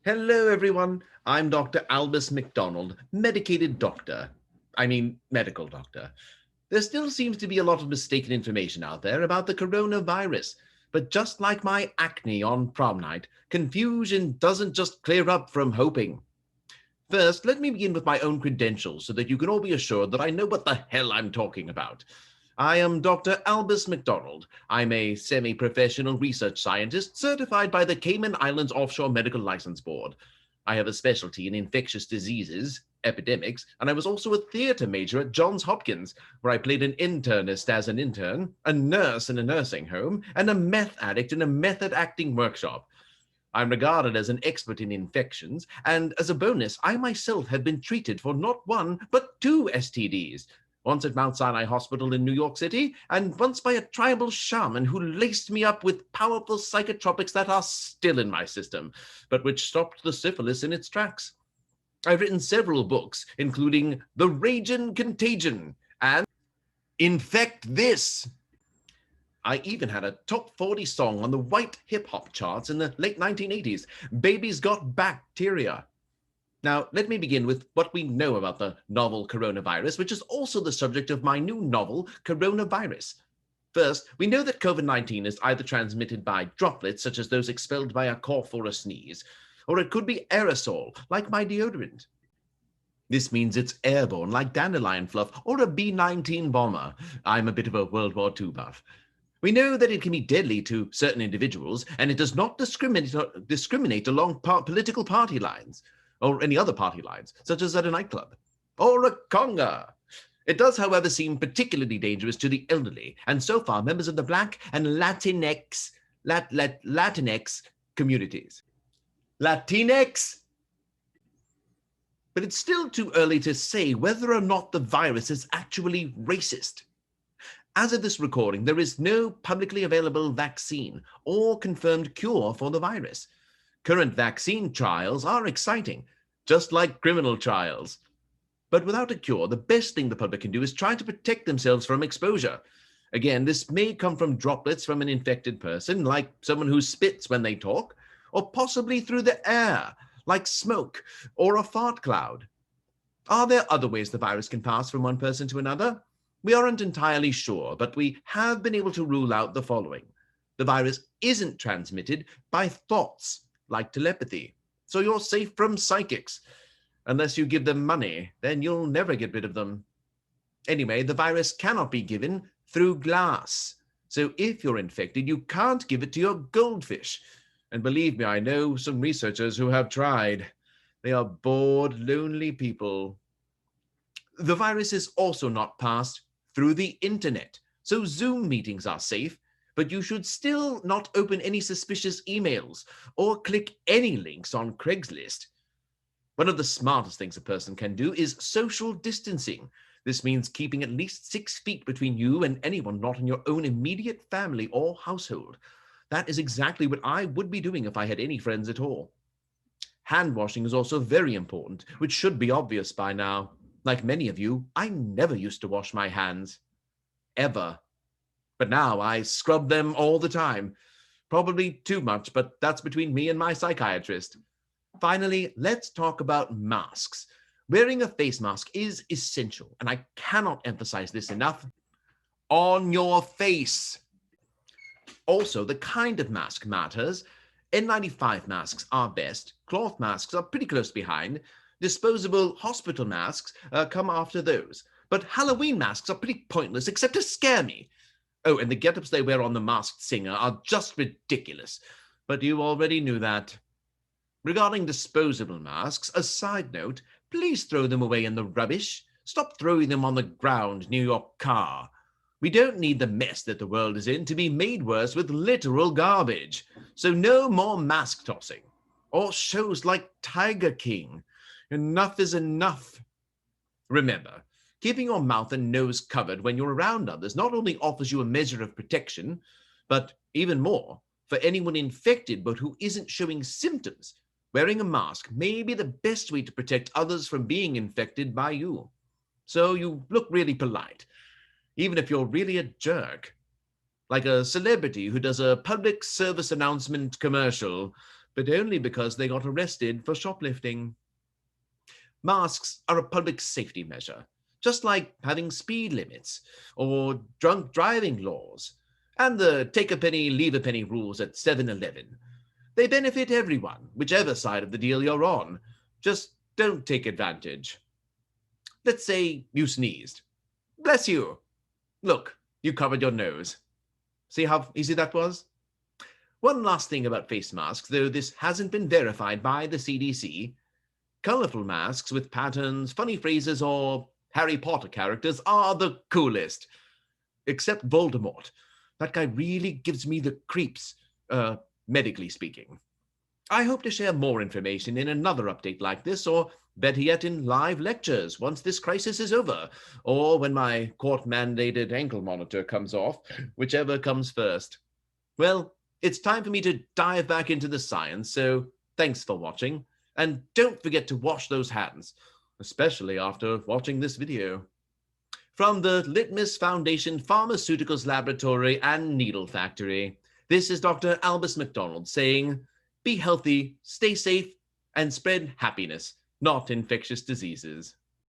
Hello, everyone. I'm Dr. Albus McDonald, medicated doctor. Medical doctor. There still seems to be a lot of mistaken information out there about the coronavirus. But just like my acne on prom night, confusion doesn't just clear up from hoping. First, let me begin with my own credentials so that you can all be assured that I know what the hell I'm talking about. I am Dr. Albus McDonald. I'm a semi-professional research scientist certified by the Cayman Islands Offshore Medical License Board. I have a specialty in infectious diseases, epidemics, and I was also a theater major at Johns Hopkins, where I played an internist as an intern, a nurse in a nursing home, and a meth addict in a method acting workshop. I'm regarded as an expert in infections, and as a bonus, I myself have been treated for not one, but two STDs. Once at Mount Sinai Hospital in New York City, and once by a tribal shaman who laced me up with powerful psychotropics that are still in my system, but which stopped the syphilis in its tracks. I've written several books, including The Ragin' Contagion and Infect This. I even had a top 40 song on the white hip-hop charts in the late 1980s, Baby's Got Bacteria. Now, let me begin with what we know about the novel coronavirus, which is also the subject of my new novel, Coronavirus. First, we know that COVID-19 is either transmitted by droplets, such as those expelled by a cough or a sneeze, or it could be aerosol, like my deodorant. This means it's airborne, like dandelion fluff or a B-19 bomber. I'm a bit of a World War II buff. We know that it can be deadly to certain individuals, and it does not discriminate along political party lines, or any other party lines, such as at a nightclub, or a conga. It does, however, seem particularly dangerous to the elderly, and so far members of the Black and Latinx communities. Latinx? But it's still too early to say whether or not the virus is actually racist. As of this recording, there is no publicly available vaccine or confirmed cure for the virus. Current vaccine trials are exciting, just like criminal trials. But without a cure, the best thing the public can do is try to protect themselves from exposure. Again, this may come from droplets from an infected person, like someone who spits when they talk, or possibly through the air, like smoke or a fart cloud. Are there other ways the virus can pass from one person to another? We aren't entirely sure, but we have been able to rule out the following. The virus isn't transmitted by thoughts, like telepathy, so you're safe from psychics. Unless you give them money, then you'll never get rid of them. Anyway, the virus cannot be given through glass. So if you're infected, you can't give it to your goldfish. And believe me, I know some researchers who have tried. They are bored, lonely people. The virus is also not passed through the internet, so Zoom meetings are safe, but you should still not open any suspicious emails or click any links on Craigslist. One of the smartest things a person can do is social distancing. This means keeping at least 6 feet between you and anyone not in your own immediate family or household. That is exactly what I would be doing if I had any friends at all. Hand washing is also very important, which should be obvious by now. Like many of you, I never used to wash my hands. Ever. But now I scrub them all the time. Probably too much, but that's between me and my psychiatrist. Finally, let's talk about masks. Wearing a face mask is essential, and I cannot emphasize this enough. On your face. Also, the kind of mask matters. N95 masks are best. Cloth masks are pretty close behind. Disposable hospital masks come after those. But Halloween masks are pretty pointless, except to scare me. Oh, and the get-ups they wear on the Masked Singer are just ridiculous. But you already knew that. Regarding disposable masks, a side note, please throw them away in the rubbish. Stop throwing them on the ground near your car. We don't need the mess that the world is in to be made worse with literal garbage. So no more mask tossing. Or shows like Tiger King. Enough is enough. Remember, keeping your mouth and nose covered when you're around others not only offers you a measure of protection, but even more, for anyone infected but who isn't showing symptoms, wearing a mask may be the best way to protect others from being infected by you. So you look really polite, even if you're really a jerk. Like a celebrity who does a public service announcement commercial, but only because they got arrested for shoplifting. Masks are a public safety measure, just like having speed limits or drunk driving laws, and the take a penny, leave a penny rules at 7-Eleven. They benefit everyone, whichever side of the deal you're on. Just don't take advantage. Let's say you sneezed. Bless you. Look, you covered your nose. See how easy that was? One last thing about face masks, though this hasn't been verified by the CDC. Colorful masks with patterns, funny phrases, or Harry Potter characters are the coolest. Except Voldemort. That guy really gives me the creeps, medically speaking. I hope to share more information in another update like this, or better yet in live lectures once this crisis is over, or when my court-mandated ankle monitor comes off, whichever comes first. Well, it's time for me to dive back into the science, so thanks for watching. And don't forget to wash those hands, especially after watching this video. From the Litmus Foundation Pharmaceuticals Laboratory and Needle Factory, this is Dr. Albus McDonald saying, be healthy, stay safe, and spread happiness, not infectious diseases.